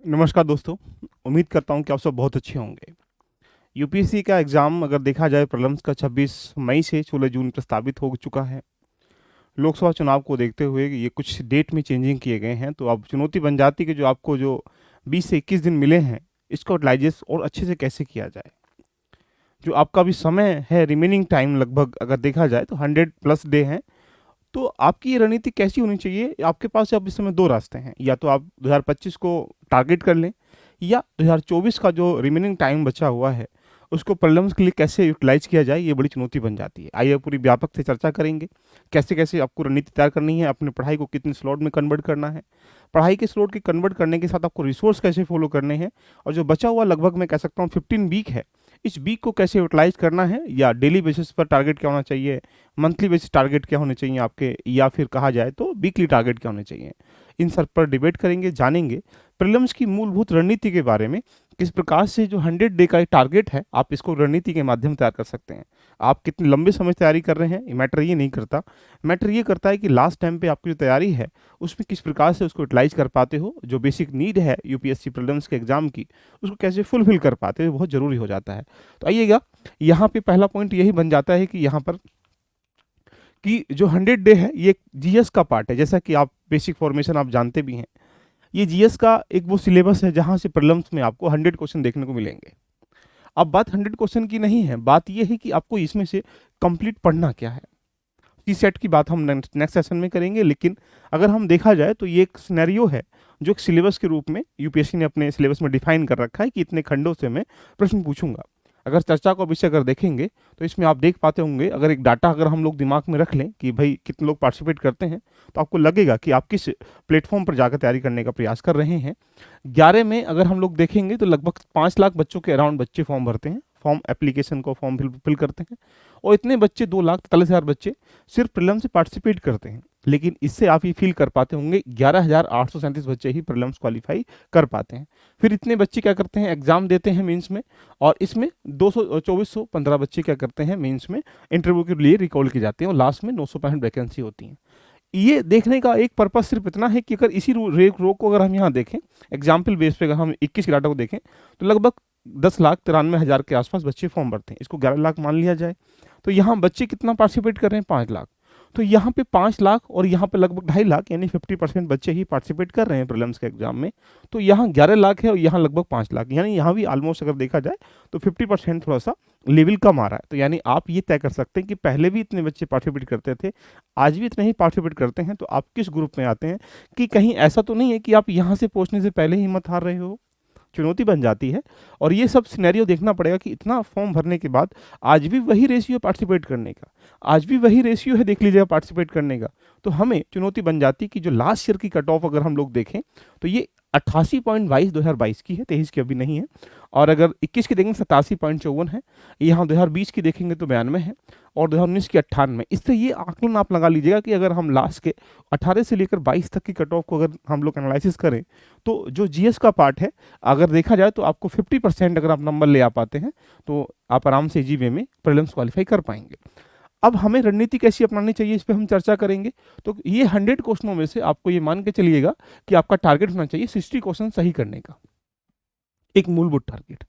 नमस्कार दोस्तों। उम्मीद करता हूँ कि आप सब बहुत अच्छे होंगे। यूपीएससी का एग्ज़ाम अगर देखा जाए प्रीलिम्स का 26 मई से 16 जून प्रस्तावित हो चुका है। लोकसभा चुनाव को देखते हुए ये कुछ डेट में चेंजिंग किए गए हैं, तो अब चुनौती बन जाती है कि जो आपको जो 20 से 21 दिन मिले हैं, इसको यूटिलाइज़ और अच्छे से कैसे किया जाए। जो आपका अभी समय है, रिमेनिंग टाइम लगभग अगर देखा जाए तो 100 प्लस डे हैं। तो आपकी ये रणनीति कैसी होनी चाहिए? आपके पास अब इस समय 2 रास्ते हैं, या तो आप 2025 को टारगेट कर लें, या 2024 का जो रिमेनिंग टाइम बचा हुआ है, उसको प्रीलिम्स के लिए कैसे यूटिलाइज़ किया जाए, ये बड़ी चुनौती बन जाती है। आइए पूरी व्यापक से चर्चा करेंगे, कैसे-कैसे आपको रणनीति तैयार करनी है, अपनी पढ़ाई को कितने स्लॉट में कन्वर्ट करना है, पढ़ाई के स्लॉट के कन्वर्ट करने के साथ आपको रिसोर्स कैसे फॉलो करने हैं, और जो बचा हुआ लगभग मैं कह सकता हूँ 15 वीक है, इस वीक को कैसे यूटिलाइज़ करना है, या डेली बेसिस पर टारगेट क्या होना चाहिए, मंथली बेसिस टारगेट क्या होने चाहिए आपके, या फिर कहा जाए तो वीकली टारगेट क्या होने चाहिए। इन सब पर डिबेट करेंगे, जानेंगे प्रीलिम्स की मूलभूत रणनीति के बारे में, किस प्रकार से जो 100 डे का एक टारगेट है, आप इसको रणनीति के माध्यम तैयार कर सकते हैं। आप कितने लंबे समय से तैयारी कर रहे हैं, ये मैटर ये नहीं करता। मैटर ये करता है कि लास्ट टाइम पे आपकी जो तैयारी है, उसमें किस प्रकार से उसको यूटिलाइज़ कर पाते हो, जो बेसिक नीड है यूपीएससी प्रीलिम्स के एग्ज़ाम की, उसको कैसे फुलफ़िल कर पाते हो, बहुत ज़रूरी हो जाता है। तो आइएगा, यहाँ पे पहला पॉइंट यही बन जाता है कि यहाँ पर कि जो 100 डे है, ये जीएस का पार्ट है। जैसा कि आप बेसिक फॉर्मेशन आप जानते भी हैं। ये जीएस का एक वो सिलेबस है जहाँ से प्रीलिम्स में आपको 100 क्वेश्चन देखने को मिलेंगे। अब बात 100 क्वेश्चन की नहीं है, बात ये है कि आपको इसमें से कंप्लीट पढ़ना क्या है। टी सेट की बात हम नेक्स्ट सेशन में करेंगे, लेकिन अगर हम देखा जाए तो ये एक सिनेरियो है जो एक सिलेबस के रूप में यूपीएससी ने अपने सिलेबस में डिफाइन कर रखा है कि इतने खंडों से मैं प्रश्न पूछूंगा। अगर चर्चा को विषय अगर देखेंगे तो इसमें आप देख पाते होंगे, अगर एक डाटा अगर हम लोग दिमाग में रख लें कि भाई कितने लोग पार्टिसिपेट करते हैं, तो आपको लगेगा कि आप किस प्लेटफॉर्म पर जाकर तैयारी करने का प्रयास कर रहे हैं। 11 में अगर हम लोग देखेंगे तो लगभग 5 लाख बच्चों के अराउंड बच्चे फॉर्म भरते हैं, फॉर्म एप्लीकेशन को फॉर्म फिल करते हैं। और इतने बच्चे 2,43,000 बच्चे सिर्फ प्रीलिम्स से पार्टिसिपेट करते हैं। लेकिन इससे आप ये फील कर पाते होंगे 11,837 बच्चे ही प्रीलिम्स क्वालिफाई कर पाते हैं। फिर इतने बच्चे क्या करते हैं, एग्जाम देते हैं मेंस में, और इसमें 2415 बच्चे क्या करते हैं, मेंस में इंटरव्यू के लिए रिकॉल किए जाते हैं, और लास्ट में 965 वैकेंसी होती है। ये देखने का एक पर्पस सिर्फ इतना है कि अगर इसी रो को अगर हम यहाँ देखें, एग्जाम्पल बेस पे अगर हम 21 के डाटा को देखें, तो लगभग 10,93,000 के आसपास बच्चे फॉर्म भरते हैं। इसको 11 लाख मान लिया जाए, तो यहाँ बच्चे कितना पार्टिसिपेट कर रहे हैं, 5 लाख। तो यहाँ पे 5 लाख और यहाँ पे लगभग 2.5 लाख, यानी 50% बच्चे ही पार्टिसिपेट कर रहे हैं प्रीलिम्स के एग्जाम में। तो यहाँ 11 लाख है और यहाँ लगभग 5 लाख, यानी यहाँ भी ऑलमोस्ट अगर देखा जाए तो 50% थोड़ा सा लेवल कम आ रहा है। तो यानी आप ये तय कर सकते हैं कि पहले भी इतने बच्चे पार्टिसिपेट करते थे, आज भी इतने ही पार्टिसिपेट करते हैं, तो आप किस ग्रुप में आते हैं। कि कहीं ऐसा तो नहीं है कि आप यहाँ से पहुँचने से पहले ही हिम्मत हार रहे हो, चुनौती बन जाती है। और ये सब सिनेरियो देखना पड़ेगा कि इतना फॉर्म भरने के बाद आज भी वही रेशियो पार्टिसिपेट करने का, आज भी वही रेशियो है देख लीजिएगा पार्टिसिपेट करने का। तो हमें चुनौती बन जाती है कि जो लास्ट ईयर की कट ऑफ अगर हम लोग देखें, तो ये 88.22 2022 की है, 23 की अभी नहीं है। और अगर 21 की देखेंगे 87.54 है। यहाँ 2020 की देखेंगे तो 92 है, और 2019 की 98। इससे ये आकलन आप लगा लीजिएगा कि अगर हम लास्ट के 18 से लेकर 22 तक की कट ऑफ को अगर हम लोग एनालिसिस करें, तो जो जीएस का पार्ट है अगर देखा जाए तो आपको 50% अगर आप नंबर ले आ पाते हैं, तो आप आराम से इजी वे में प्रीलिम्स क्वालिफाई कर पाएंगे। अब हमें रणनीति कैसी अपनानी चाहिए, इस पे हम चर्चा करेंगे। तो ये 100 क्वेश्चनों में से आपको ये मान के चलिएगा कि आपका टारगेट होना चाहिए 60 क्वेश्चन सही करने का, एक मूलभूत टारगेट।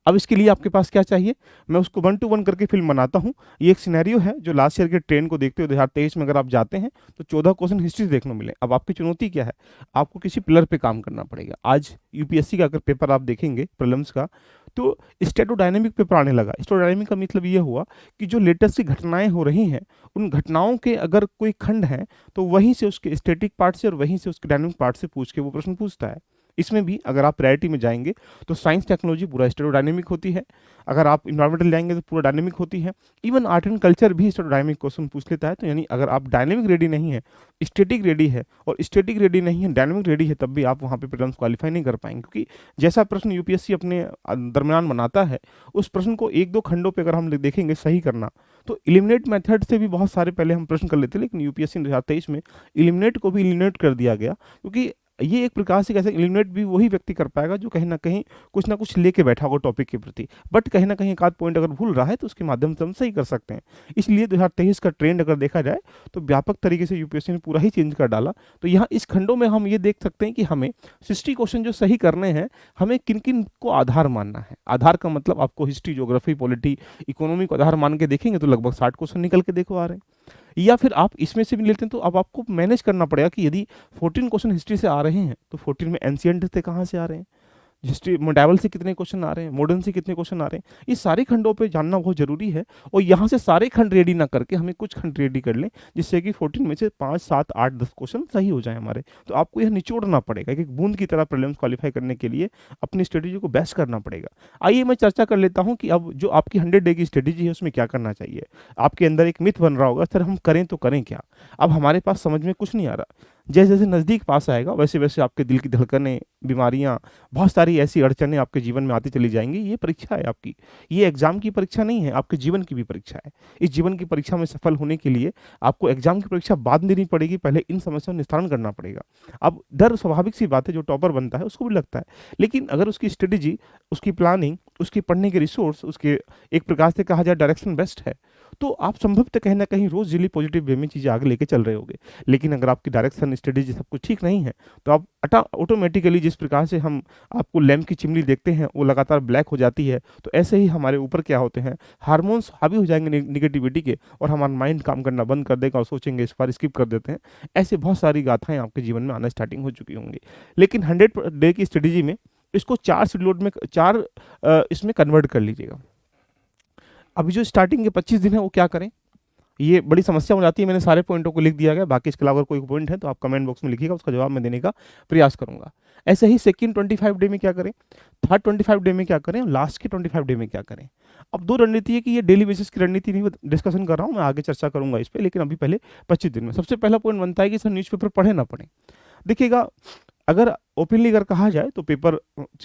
अब इसके लिए आपके पास क्या चाहिए, मैं उसको 1 to 1 करके फिल्म बनाता हूँ। ये एक सिनेरियो है जो लास्ट ईयर के ट्रेंड को देखते हुए 2023 में अगर आप जाते हैं तो 14 क्वेश्चन हिस्ट्री से देखने को मिले। अब आपकी चुनौती क्या है, आपको किसी पिलर पे काम करना पड़ेगा। आज यूपीएससी का अगर पेपर आप देखेंगे प्रीलिम्स का, तो स्टैटोडायनेमिक पेपर आने लगा। स्टैटोडायनेमिक का मतलब ये हुआ कि जो लेटेस्ट सी घटनाएं हो रही हैं, उन घटनाओं के अगर कोई खंड है, तो वहीं से उसके स्टैटिक पार्ट से और वहीं से उसके डायनेमिक पार्ट से पूछ के वो प्रश्न पूछता है। इसमें भी अगर आप प्रायोरिटी में जाएंगे तो साइंस टेक्नोलॉजी पूरा स्टेरोडायनेमिक होती है, अगर आप इन्वायरमेंटल जाएंगे तो पूरा डायनेमिक होती है। इवन आर्ट एंड कल्चर भी स्टेरोडायनेमिक क्वेश्चन पूछ लेता है। तो यानी अगर आप डायनेमिक रेडी नहीं है, स्टेटिक रेडी है, और स्टेटिक रेडी नहीं है, डायनेमिक रेडी है, तब भी आप वहाँ पे प्रीलिम्स क्वालिफाई नहीं कर पाएंगे। क्योंकि जैसा प्रश्न यूपीएससी अपने दरमियान बनाता है, उस प्रश्न को एक दो खंडों पर अगर हम देखेंगे सही करना, तो इलिमिनेट मेथड से भी बहुत सारे पहले हम प्रश्न कर लेते, लेकिन यूपीएससी 2023 में इलिमिनेट को भी इलिमिनेट कर दिया गया। क्योंकि ये एक प्रकार से कैसे एलिमिनेट भी वही व्यक्ति कर पाएगा जो कहीं ना कुछ लेके बैठा होगा टॉपिक के प्रति, बट कहीं ना कहीं एक आध पॉइंट अगर भूल रहा है तो उसके माध्यम से हम सही कर सकते हैं। इसलिए 2023 का ट्रेंड अगर देखा जाए तो व्यापक तरीके से यूपीएससी ने पूरा ही चेंज कर डाला। तो यहाँ इस खंडों में हम ये देख सकते हैं कि हमें 60 क्वेश्चन जो सही करने हैं, हमें किन किन को आधार मानना है। आधार का मतलब आपको हिस्ट्री, ज्योग्राफी, पॉलिटी, इकोनॉमी को आधार मान के देखेंगे तो लगभग 60 क्वेश्चन निकल के देखो आ रहे हैं। या फिर आप इसमें से भी लेते हैं तो अब आपको मैनेज करना पड़ेगा कि यदि 14 क्वेश्चन हिस्ट्री से आ रहे हैं तो 14 में एंशिएंट से कहाँ से आ रहे हैं, हिस्ट्री मेडावल से कितने क्वेश्चन आ रहे हैं, मॉडर्न से कितने क्वेश्चन आ रहे हैं, ये सारे खंडों पे जानना बहुत जरूरी है। और यहाँ से सारे खंड रेडी ना करके हमें कुछ खंड रेडी कर लें जिससे कि 14 में से 5, 7, 8, 10 क्वेश्चन सही हो जाए हमारे। तो आपको यह निचोड़ना पड़ेगा, एक बूंद की तरह प्रीलिम्स क्वालिफाई करने के लिए अपनी स्ट्रेटेजी को बेस्ट करना पड़ेगा। आइए मैं चर्चा कर लेता हूँ कि अब जो आपकी 100 डे की स्ट्रेटेजी है उसमें क्या करना चाहिए। आपके अंदर एक मिथ बन रहा होगा, सर हम करें तो करें क्या, अब हमारे पास समझ में कुछ नहीं आ रहा। जैसे जैसे नज़दीक पास आएगा वैसे वैसे आपके दिल की धड़कनें, बीमारियां, बहुत सारी ऐसी अड़चनें आपके जीवन में आती चली जाएंगी। ये परीक्षा है आपकी, ये एग्जाम की परीक्षा नहीं है, आपके जीवन की भी परीक्षा है। इस जीवन की परीक्षा में सफल होने के लिए आपको एग्जाम की परीक्षा बाद में देनी पड़ेगी, पहले इन समस्याओं का निस्तारण करना पड़ेगा। अब डर स्वाभाविक सी बात है, जो टॉपर बनता है उसको भी लगता है, लेकिन अगर उसकी स्ट्रेटेजी, उसकी प्लानिंग, उसकी पढ़ने के रिसोर्स, उसके एक प्रकार से कहा जाए डायरेक्शन बेस्ट है, तो आप संभवतः कहीं ना कहीं रोज डेली पॉजिटिव वे में चीज़ें आगे लेके चल रहे होगे। लेकिन अगर आपकी डायरेक्शन, स्ट्रेटेजी सब कुछ ठीक नहीं है तो आप ऑटोमेटिकली, जिस प्रकार से हम आपको लैंप की चिमनी देखते हैं वो लगातार ब्लैक हो जाती है, तो ऐसे ही हमारे ऊपर क्या होते हैं, हार्मोन्स हावी हो जाएंगे निगेटिविटी के, और हमारा माइंड काम करना बंद कर देगा और सोचेंगे इस बार स्किप कर देते हैं। ऐसे बहुत सारी गाथाएं आपके जीवन में आना स्टार्टिंग हो चुकी होंगी। लेकिन 100 डे की स्ट्रेटेजी में इसको 4 शेड्यूल में, 4 इसमें कन्वर्ट कर लीजिएगा। अभी जो स्टार्टिंग के 25 दिन है वो क्या करें, ये बड़ी समस्या हो जाती है। मैंने सारे पॉइंटों को लिख दिया गया, बाकी इसके अलावा अगर कोई पॉइंट है तो आप कमेंट बॉक्स में लिखिएगा, उसका जवाब मैं देने का प्रयास करूंगा। ऐसे ही सेकंड 25 डे में क्या करें, थर्ड 25 डे में क्या करें, लास्ट के 25 डे में क्या करें। अब दो रणनीति है कि ये डेली बेसिस की रणनीति नहीं डिस्कशन कर रहा हूँ मैं, आगे चर्चा करूंगा इस पर, लेकिन अभी पहले 25 दिन में सबसे पहला पॉइंट बनता है कि सर न्यूज़पेपर पढ़े ना पढ़े। देखिएगा, अगर ओपनली अगर कहा जाए तो पेपर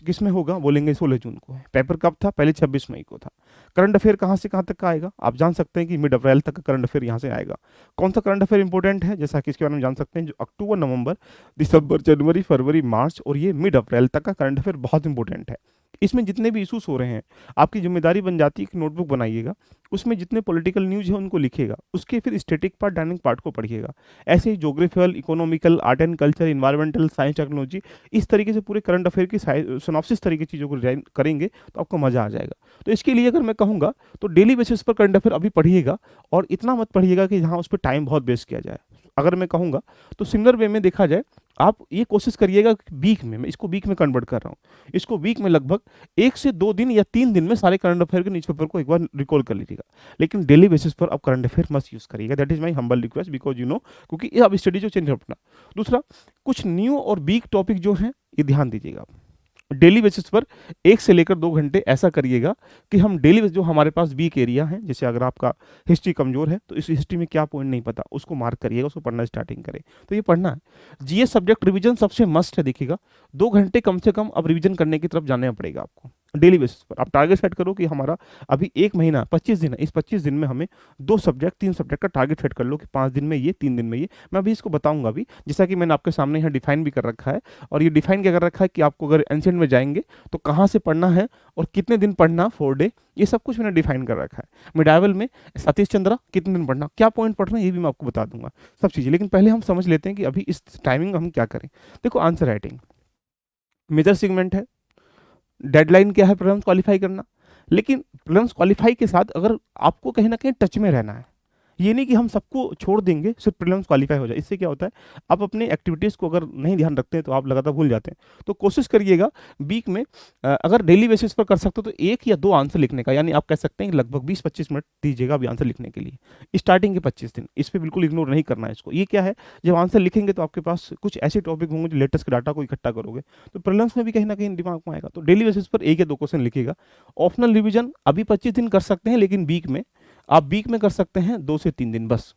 किस में होगा, बोलेंगे 16 जून को। पेपर कब था, पहले 26 मई को था। करंट अफेयर कहाँ से कहाँ तक का आएगा, आप जान सकते हैं कि मिड अप्रैल तक का करंट अफेयर यहाँ से आएगा। कौन सा करंट अफेयर इंपॉर्टेंट है, जैसा कि इसके बारे में जान सकते हैं, जो अक्टूबर, नवंबर, दिसंबर, जनवरी, फरवरी, मार्च और ये मिड अप्रैल तक का करंट अफेयर बहुत इंपॉर्टेंट है। इसमें जितने भी इशूज हो रहे हैं, आपकी जिम्मेदारी बन जाती है कि नोटबुक बनाइएगा, उसमें जितने पॉलिटिकल न्यूज है उनको लिखिएगा, उसके फिर स्टैटिक पार्ट, डायनामिक पार्ट को पढ़िएगा। ऐसे ही geographical, economical, art and culture, environmental, science, technology, इस तरीके से पूरे करंट अफेयर की सिनॉप्सिस तरीके की चीज़ों को डिजाइन करेंगे तो आपको मजा आ जाएगा। तो इसके लिए अगर मैं कहूँगा तो डेली बेसिस पर करंट अफेयर अभी पढ़िएगा, और इतना मत पढ़िएगा कि जहाँ उस पर टाइम बहुत वेस्ट किया जाए। अगर मैं कहूँगा तो सिमिलर वे में देखा जाए, आप ये कोशिश करिएगा कि वीक में, मैं इसको वीक में कन्वर्ट कर रहा हूँ, इसको वीक में लगभग 1 से 2 दिन या 3 दिन में सारे करंट अफेयर के न्यूज़पेपर को एक बार रिकॉल कर लीजिएगा। लेकिन डेली बेसिस पर आप करंट अफेयर मस्ट यूज करिएगा, that is my humble request, because you know, क्योंकि ये अब स्टडी जो चेंज अपना। दूसरा, कुछ न्यू और वीक टॉपिक जो हैं ये ध्यान दीजिएगा। डेली बेसिस पर 1 से लेकर 2 घंटे ऐसा करिएगा कि हम डेली बेसिस, जो हमारे पास वीक एरिया है, जैसे अगर आपका हिस्ट्री कमजोर है तो इस हिस्ट्री में क्या पॉइंट नहीं पता उसको मार्क करिएगा, उसको पढ़ना स्टार्टिंग करें। तो ये पढ़ना है। जीएस सब्जेक्ट रिवीजन सबसे मस्ट है। देखिएगा, 2 घंटे कम से कम अब रिवीजन करने की तरफ जाना पड़ेगा आपको डेली बेसिस पर। आप टारगेट सेट करो कि हमारा अभी 1 महीना 25 दिन है, इस 25 दिन में हमें 2 सब्जेक्ट 3 सब्जेक्ट का टारगेट सेट कर लो कि 5 दिन में ये, 3 दिन में ये। मैं अभी इसको बताऊंगा अभी, जैसा कि मैंने आपके सामने यहाँ डिफाइन भी कर रखा है। और ये डिफाइन क्या कर रखा है कि आपको अगर एंशिएंट में जाएंगे तो कहाँ से पढ़ना है और कितने दिन पढ़ना, 4 डे, ये सब कुछ मैंने डिफाइन कर रखा है। मिडावल में सतीश चंद्रा कितने दिन पढ़ना, क्या पॉइंट पढ़ना, ये भी मैं आपको बता दूंगा सब चीज़ें। लेकिन पहले हम समझ लेते हैं कि अभी इस टाइमिंग में हम क्या करें। देखो, आंसर राइटिंग मेजर सेगमेंट है, डेडलाइन क्या है, प्रीलिम्स क्वालिफाई करना। लेकिन प्रीलिम्स क्वालिफाई के साथ अगर आपको कहीं ना कहीं टच में रहना है, ये नहीं कि हम सबको छोड़ देंगे सिर्फ प्रीलिम्स क्वालिफाई हो जाए। इससे क्या होता है, आप अपने एक्टिविटीज़ को अगर नहीं ध्यान रखते हैं तो आप लगातार भूल जाते हैं। तो कोशिश करिएगा वीक में, अगर डेली बेसिस पर कर सकते हो तो 1 या 2 आंसर लिखने का, यानी आप कह सकते हैं कि लगभग 20-25 मिनट दीजिएगा अभी आंसर लिखने के लिए। स्टार्टिंग के 25 दिन इस पर बिल्कुल इग्नोर नहीं करना है इसको। ये क्या है, जब आंसर लिखेंगे तो आपके पास कुछ ऐसे टॉपिक होंगे जो लेटेस्ट डाटा को इकट्ठा करोगे, तो प्रीलिम्स में भी कहीं ना कहीं दिमाग में आएगा। तो डेली बेसिस पर 1 या 2 क्वेश्चन लिखिएगा। ऑप्शनल रिविजन अभी 25 दिन कर सकते हैं, लेकिन वीक में आप कर सकते हैं 2 से 3 दिन बस।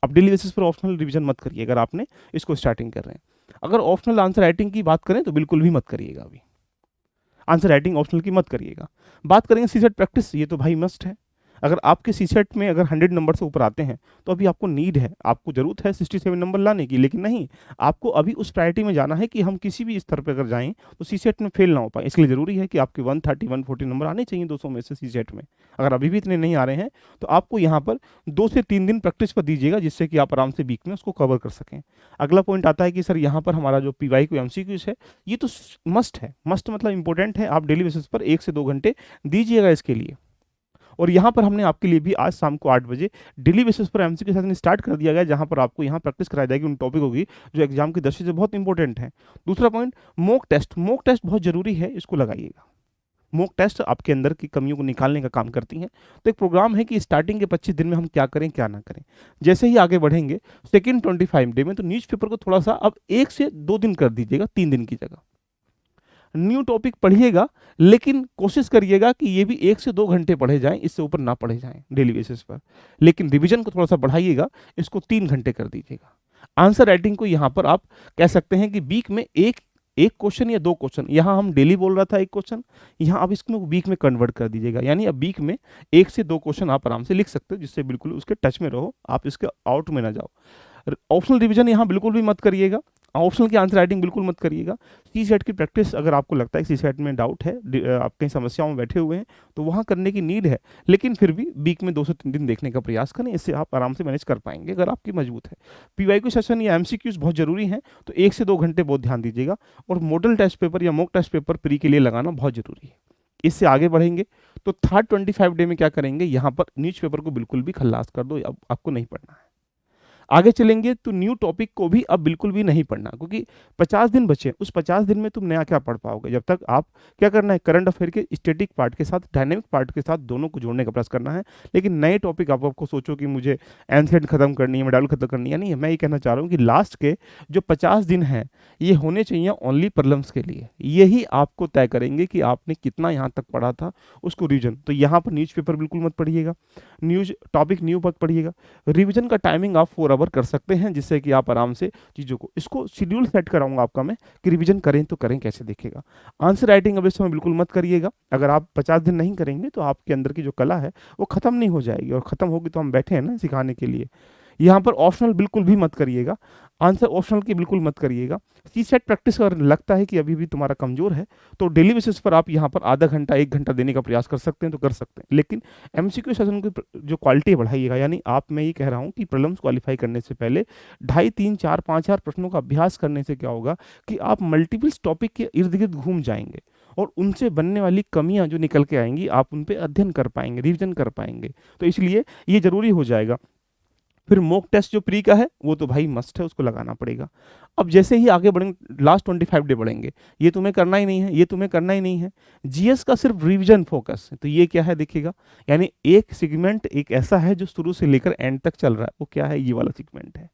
आप डेली बेसिस पर ऑप्शनल रिवीजन मत करिए अगर आपने इसको स्टार्टिंग कर रहे हैं। अगर ऑप्शनल आंसर राइटिंग की बात करें तो बिल्कुल भी मत करिएगा, अभी आंसर राइटिंग ऑप्शनल की मत करिएगा। बात करेंगे सीसेट प्रैक्टिस, ये तो भाई मस्ट है। अगर आपके सीसेट में अगर 100 नंबर से ऊपर आते हैं तो अभी आपको नीड है, आपको ज़रूरत है 67 नंबर लाने की, लेकिन नहीं, आपको अभी उस प्रायोरिटी में जाना है कि हम किसी भी स्तर पे अगर जाएँ तो सीसेट में फेल ना हो पाएँ। इसलिए ज़रूरी है कि आपके 130 140 नंबर आने चाहिए 200 में से सीसेट में। अगर अभी भी इतने नहीं आ रहे हैं तो आपको यहाँ पर 2 से 3 दिन प्रैक्टिस पर दीजिएगा, जिससे कि आप आराम से वीक में उसको कवर कर सकें। अगला पॉइंट आता है कि सर यहाँ पर हमारा जो पीवाईक्यू एमसीक्यूज़ है, ये तो मस्ट है, मस्ट मतलब इंपॉर्टेंट है, आप डेली बेसिस पर 1 से 2 घंटे दीजिएगा इसके लिए। और यहाँ पर हमने आपके लिए भी आज शाम को 8 बजे डेली बेसिस पर एमसीक्यू सेशन स्टार्ट कर दिया गया, जहाँ पर आपको यहाँ प्रैक्टिस कराई जाएगी उन टॉपिकों की जो एग्जाम की दृष्टि से बहुत इंपॉर्टेंट है। दूसरा point, mock test. Mock test बहुत जरूरी है, इसको लगाइएगा। मॉक टेस्ट आपके अंदर की कमियों को निकालने का काम करती हैं। तो एक प्रोग्राम है कि स्टार्टिंग के 25 दिन में हम क्या करें क्या ना करें। जैसे ही आगे बढ़ेंगे सेकेंड 25 डे में, तो न्यूज़पेपर को थोड़ा सा अब 1 से 2 दिन कर दीजिएगा, 3 दिन की जगह। न्यू टॉपिक पढ़िएगा, लेकिन कोशिश करिएगा कि ये भी 1 से 2 घंटे पढ़े जाएं, इससे ऊपर ना पढ़े जाएं डेली बेसिस पर। लेकिन रिवीजन को थोड़ा सा बढ़ाइएगा, इसको 3 घंटे कर दीजिएगा। आंसर राइटिंग को यहाँ पर आप कह सकते हैं कि वीक में एक एक क्वेश्चन या 2 क्वेश्चन, यहाँ हम डेली बोल रहा था 1 क्वेश्चन, यहाँ आप इसको वीक में कन्वर्ट कर दीजिएगा। यानी अब वीक में 1 से 2 क्वेश्चन आप आराम से लिख सकते हो, जिससे बिल्कुल उसके टच में रहो, आप इसके आउट में ना जाओ। ऑप्शनल रिवीजन यहाँ बिल्कुल भी मत करिएगा, ऑप्शनल की आंसर राइटिंग बिल्कुल मत करिएगा। सी सेट की प्रैक्टिस अगर आपको लगता है सी सेट में डाउट है, आप कहीं समस्याओं में बैठे हुए हैं, तो वहाँ करने की नीड है, लेकिन फिर भी वीक में 2 से 3 दिन देखने का प्रयास करें, इससे आप आराम से मैनेज कर पाएंगे अगर आपकी मजबूत है। पीवाईक्यू सेशन या एमसीक्यूज बहुत जरूरी हैं, तो 1 से 2 घंटे बहुत ध्यान दीजिएगा। और मॉडल टेस्ट पेपर या मॉक टेस्ट पेपर प्री के लिए लगाना बहुत जरूरी है। इससे आगे बढ़ेंगे तो थर्ड 25 डे में क्या करेंगे, यहाँ पर न्यूज़पेपर को बिल्कुल भी खल्लास कर दो, अब आपको नहीं पढ़ना है। आगे चलेंगे तो न्यू टॉपिक को भी अब बिल्कुल भी नहीं पढ़ना, क्योंकि 50 दिन बचे, उस 50 दिन में तुम नया क्या पढ़ पाओगे। जब तक आप क्या करना है, करंट अफेयर के स्टैटिक पार्ट के साथ डायनेमिक पार्ट के साथ दोनों को जोड़ने का प्रयास करना है। लेकिन नए टॉपिक आपको सोचो कि मुझे एनसेट खत्म करनी है, मेडाल खत्म करनी है, नहीं है। मैं ये कहना चाह रहा हूँ कि लास्ट के जो 50 दिन हैं ये होने चाहिए ओनली प्रॉब्लम्स के लिए। यही आपको तय करेंगे कि आपने कितना यहाँ तक पढ़ा था, उसको रिविजन। तो यहाँ पर न्यूज़पेपर बिल्कुल मत पढ़िएगा, न्यूज टॉपिक न्यू मत पढ़िएगा। रिवीजन का टाइमिंग आप 4 आवर कर सकते हैं, जिससे कि आप आराम से चीज़ों को, इसको शेड्यूल सेट कराऊंगा आपका मैं कि रिवीजन करें तो करें कैसे, देखेगा। आंसर राइटिंग अब इस समय बिल्कुल मत करिएगा। अगर आप 50 दिन नहीं करेंगे तो आपके अंदर की जो कला है वो खत्म नहीं हो जाएगी, और खत्म होगी तो हम बैठे हैं ना सिखाने के लिए। यहाँ पर ऑप्शनल बिल्कुल भी मत करिएगा, आंसर ऑप्शनल की बिल्कुल मत करिएगा। सी सेट प्रैक्टिस अगर लगता है कि अभी भी तुम्हारा कमजोर है, तो डेली बेसिस पर आप यहाँ पर आधा घंटा 1 घंटा देने का प्रयास कर सकते हैं, तो कर सकते हैं। लेकिन एमसीक्यू सेशन की जो क्वालिटी बढ़ाइएगा, यानी आप, मैं ये कह रहा हूँ कि प्रॉब्लम्स क्वालिफाई करने से पहले 2.5 3 4 5 4 प्रश्नों का अभ्यास करने से क्या होगा कि आप मल्टीपल टॉपिक के इर्द गिर्द घूम जाएंगे, और उनसे बनने वाली कमियां जो निकल के आएंगी आप उन पर अध्ययन कर पाएंगे, रिविजन कर पाएंगे। तो इसलिए ये जरूरी हो जाएगा। फिर मॉक टेस्ट जो प्री का है वो तो भाई मस्ट है, उसको लगाना पड़ेगा। अब जैसे ही आगे बढ़ेंगे, लास्ट 25 डे बढ़ेंगे, ये तुम्हें करना ही नहीं है, ये तुम्हें करना ही नहीं है। जीएस का सिर्फ रिवीजन फोकस है, तो ये क्या है देखिएगा, यानी एक सेगमेंट एक ऐसा है जो शुरू से लेकर एंड तक चल रहा है, वो क्या है, ये वाला सेगमेंट है।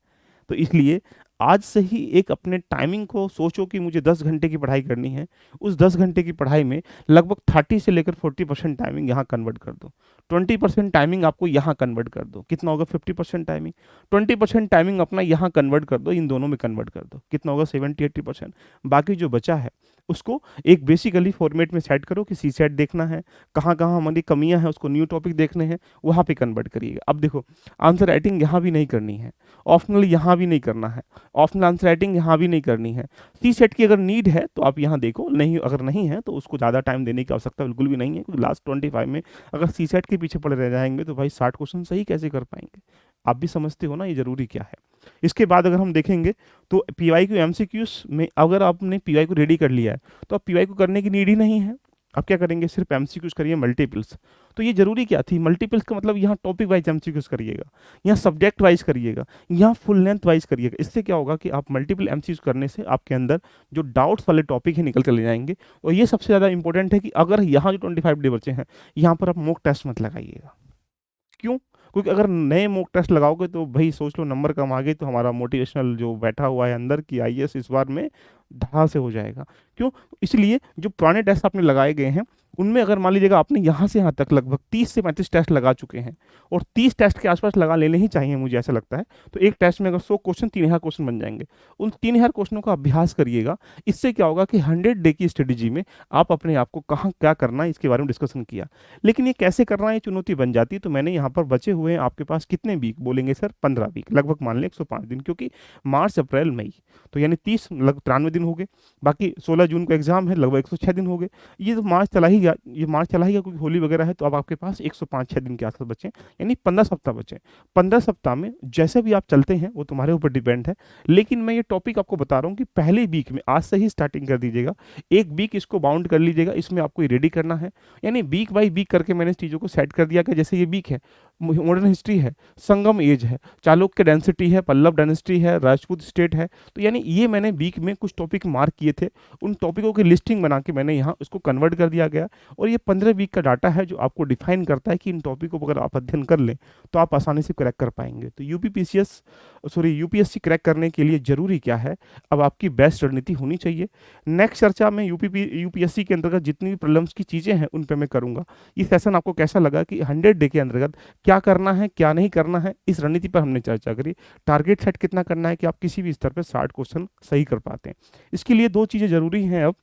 तो इसलिए आज से ही एक अपने टाइमिंग को सोचो कि मुझे 10 घंटे की पढ़ाई करनी है। उस 10 घंटे की पढ़ाई में लगभग 30 से लेकर 40% टाइमिंग यहाँ कन्वर्ट कर दो, 20% टाइमिंग आपको यहाँ कन्वर्ट कर दो, कितना होगा 50% टाइमिंग, 20% टाइमिंग अपना यहाँ कन्वर्ट कर दो, इन दोनों में कन्वर्ट कर दो, कितना होगा 70-80%। बाकी जो बचा है उसको एक बेसिकली फॉर्मेट में सेट करो कि सी सेट देखना है, कहाँ कहाँ हमारी कमियां हैं उसको न्यू टॉपिक देखने हैं, वहाँ पे कन्वर्ट करिएगा। अब देखो, आंसर राइटिंग यहाँ भी नहीं करनी है, ऑप्शनल यहाँ भी नहीं करना है, ऑप्शनल आंसर राइटिंग यहाँ भी नहीं करनी है। सी सेट की अगर नीड है तो आप यहाँ देखो, नहीं अगर नहीं है तो उसको ज़्यादा टाइम देने की आवश्यकता बिल्कुल भी नहीं है, क्योंकि लास्ट 25 में अगर सी सेट के पीछे पड़े रह जाएंगे तो भाई 60 क्वेश्चन सही कैसे कर पाएंगे। आप भी समझते हो ना ये जरूरी क्या है। इसके बाद अगर हम देखेंगे तो पीवाईक्यू एमसीक्यूज में अगर आपने पीवाईक्यू रेडी कर लिया है तो अब पीवाईक्यू करने की नीड ही नहीं है। अब क्या करेंगे, सिर्फ एमसीक्यूज करिए मल्टीपल्स। तो ये जरूरी क्या थी, मल्टीपल्स का मतलब यहाँ टॉपिक वाइज एमसीक्यूज करिएगा, यहाँ सब्जेक्ट वाइज करिएगा, यहाँ फुल लेंथ वाइज करिएगा। इससे क्या होगा कि आप मल्टीपल एमसीक्यूज करने से आपके अंदर जो डाउट्स वाले टॉपिक है निकल चले जाएंगे। और ये सबसे ज़्यादा इंपॉर्टेंट है कि अगर यहाँ जो 25 डे बचे हैं यहाँ पर आप मॉक टेस्ट मत लगाइएगा। क्यों? क्योंकि अगर नए मॉक टेस्ट लगाओगे तो भाई सोच लो नंबर कम आ गए तो हमारा मोटिवेशनल जो बैठा हुआ है अंदर कि आईएएस इस बार में ढहा से हो जाएगा। क्यों? इसलिए जो पुराने टेस्ट आपने लगाए गए हैं, उनमें अगर मान लीजिएगा आपने यहाँ से यहाँ तक लगभग 30 से 35 टेस्ट लगा चुके हैं और 30 टेस्ट के आसपास लगा लेने ही चाहिए, मुझे ऐसा लगता है। तो एक टेस्ट में अगर 100 क्वेश्चन 3000 क्वेश्चन बन जाएंगे। उन 3000 क्वेश्चनों का अभ्यास करिएगा। इससे क्या होगा कि 100 डे की स्ट्रेटेजी में आप अपने आप को कहाँ क्या करना है इसके बारे में डिस्कशन किया। लेकिन ये कैसे करना है, ये चुनौती बन जाती है। तो मैंने यहाँ पर बचे हुए हैं आपके पास कितने वीक बोलेंगे सर? 15 वीक, लगभग मान लें 105 दिन, क्योंकि मार्च अप्रैल मई तो यानी 30 लगभग 93 दिन हो गए। बाकी 16 जून को एग्जाम है, लगभग 106 दिन हो गए। ये तो मार्च चला ही गया, ये मार्च चला ही गया क्योंकि होली वगैरह है। तो अब आपके पास 105-6 दिन के आसपास बचे, यानी 15 सप्ताह बचे। 15 सप्ताह में जैसे भी आप चलते हैं वो तुम्हारे ऊपर डिपेंड है। लेकिन मैं ये टॉपिक आपको बता रहा हूँ कि पहले वीक में आज से ही स्टार्टिंग कर दीजिएगा। एक वीक इसको बाउंड कर लीजिएगा, इसमें आपको रेडी करना है। यानी वीक बाई वीक करके मैंने इस चीज़ों को सेट कर दिया कि जैसे ये वीक है, मॉडर्न हिस्ट्री है, संगम एज है, चालुक्य डायनेस्टी है, पल्लव डायनेस्टी है, राजपूत स्टेट है। तो यानी ये मैंने वीक में कुछ टॉपिक मार्क किए थे, उन टॉपिकों की लिस्टिंग बना के मैंने यहाँ उसको कन्वर्ट कर दिया गया। और ये 15 वीक का डाटा है जो आपको डिफाइन करता है कि इन टॉपिकों को अगर आप अध्ययन कर लें तो आप आसानी से क्रैक कर पाएंगे। तो यूपीएससी क्रैक करने के लिए जरूरी क्या है? अब आपकी बेस्ट रणनीति होनी चाहिए। नेक्स्ट चर्चा में यूपीएससी के अंतर्गत जितनी भी प्रॉब्लम्स की चीज़ें हैं उन पर मैं करूँगा। ये सेशन आपको कैसा लगा कि 100 डे के अंतर्गत क्या करना है क्या नहीं करना है, इस रणनीति पर हमने चर्चा करी। टारगेट सेट कितना करना है कि आप किसी भी स्तर पर 60 क्वेश्चन सही कर पाते हैं। इसके लिए 2 चीज़ें जरूरी हैं। अब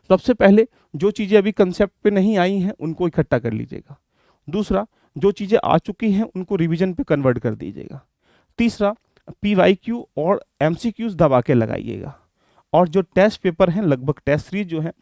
सबसे पहले जो चीज़ें अभी कंसेप्ट पे नहीं आई हैं उनको इकट्ठा कर लीजिएगा। दूसरा, जो चीज़ें आ चुकी हैं उनको रिवीजन पे कन्वर्ट कर दीजिएगा। तीसरा, पीवाईक्यू और एमसीक्यूज दबा के लगाइएगा। और जो टेस्ट पेपर हैं, लगभग टेस्ट सीरीज जो है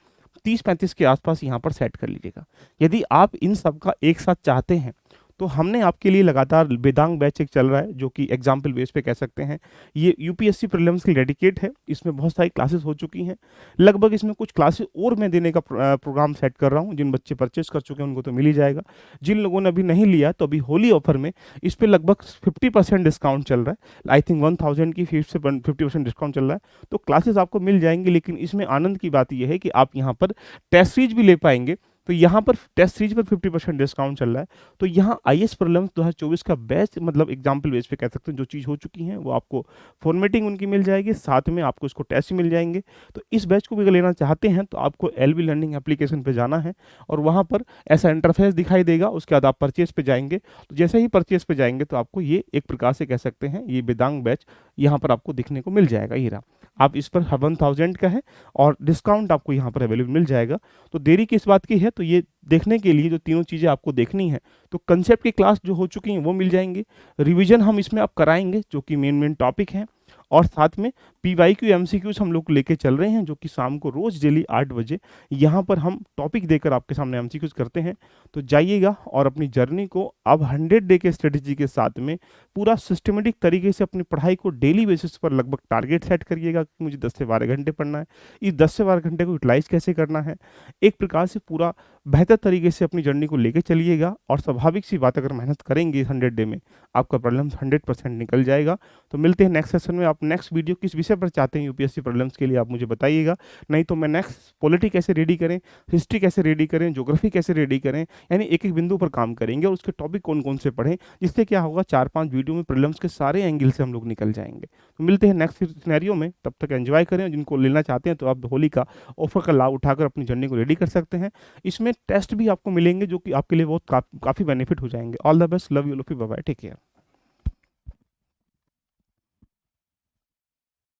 30-35 के आसपास यहाँ पर सेट कर लीजिएगा। यदि आप इन सब का एक साथ चाहते हैं तो हमने आपके लिए लगातार वेदांग बैच एक चल रहा है जो कि एग्जाम्पल बेस पे कह सकते हैं। ये यूपीएससी प्रीलिम्स के डेडिकेट है। इसमें बहुत सारी क्लासेस हो चुकी हैं। लगभग इसमें कुछ क्लासेस और मैं देने का प्रोग्राम सेट कर रहा हूँ। जिन बच्चे परचेस कर चुके हैं उनको तो मिल ही जाएगा। जिन लोगों ने अभी नहीं लिया तो अभी होली ऑफर में इस पर लगभग 50% डिस्काउंट चल रहा है। आई थिंक 1000 की फीस से 50% डिस्काउंट चल रहा है। तो क्लासेस आपको मिल जाएंगी। लेकिन इसमें आनंद की बात यह है कि आप यहाँ पर टेस्ट सीरीज भी ले पाएंगे। तो यहाँ पर टेस्ट सीरीज पर 50% डिस्काउंट चल रहा है। तो यहाँ आईएएस प्रीलिम्स 2024 का बेस्ट मतलब एग्जाम्पल बेस पे कह सकते हैं जो चीज़ हो चुकी हैं वो आपको फॉर्मेटिंग उनकी मिल जाएगी, साथ में आपको इसको टेस्ट मिल जाएंगे। तो इस बैच को भी अगर लेना चाहते हैं तो आपको एलबी लर्निंग एप्लीकेशन पे जाना है और वहाँ पर ऐसा इंटरफेस दिखाई देगा। उसके बाद आप परचेज पे जाएंगे। तो जैसे ही परचेज पे जाएंगे तो आपको ये एक प्रकार से कह सकते हैं ये वेदांग बैच यहाँ पर आपको दिखने को मिल जाएगा। हीरा आप इस पर 1000 का है और डिस्काउंट आपको यहाँ पर अवेलेबल मिल जाएगा। तो देरी किस बात की है? तो ये देखने के लिए जो तीनों चीज़ें आपको देखनी है तो कंसेप्ट की क्लास जो हो चुकी हैं वो मिल जाएंगी। रिवीजन हम इसमें आप कराएंगे जो कि मेन टॉपिक हैं। और साथ में पीवाईक्यू एमसीक्यूज हम लोग लेके चल रहे हैं जो कि शाम को रोज डेली 8 बजे यहाँ पर हम टॉपिक देकर आपके सामने एमसीक्यूज करते हैं। तो जाइएगा और अपनी जर्नी को अब 100 डे के स्ट्रेटेजी के साथ में पूरा सिस्टमेटिक तरीके से अपनी पढ़ाई को डेली बेसिस पर लगभग टारगेट सेट करिएगा कि मुझे 10 से 12 घंटे पढ़ना है। इस 10 से 12 घंटे को यूटिलाइज कैसे करना है, एक प्रकार से पूरा बेहतर तरीके से अपनी जर्नी को लेके चलिएगा। और स्वाभाविक सी बात, अगर मेहनत करेंगे 100 डे में आपका प्रॉब्लम 100% निकल जाएगा। तो मिलते हैं नेक्स्ट सेशन में। आप नेक्स्ट वीडियो किस विषय पर चाहते हैं यूपीएससी प्रॉब्लम्स के लिए आप मुझे बताइएगा। नहीं तो मैं नेक्स्ट पॉलिटी कैसे रेडी करें, हिस्ट्री कैसे रेडी करें, ज्योग्राफी कैसे रेडी करें, यानी एक एक बिंदु पर काम करेंगे और उसके टॉपिक कौन कौन से पढ़ें, जिससे क्या होगा 4-5 वीडियो में प्रॉब्लम्स के सारे एंगल से हम लोग निकल जाएंगे। तो मिलते हैं नेक्स्ट सिनेरियो में। तब तक एंजॉय करें। जिनको लेना चाहते हैं तो आप होली का ऑफर का लाभ उठाकर अपनी जर्नी को रेडी कर सकते हैं। इसमें टेस्ट भी आपको मिलेंगे जो कि आपके लिए बहुत काफ़ी बेनिफिट हो जाएंगे। All the best, love you, bye bye, take care.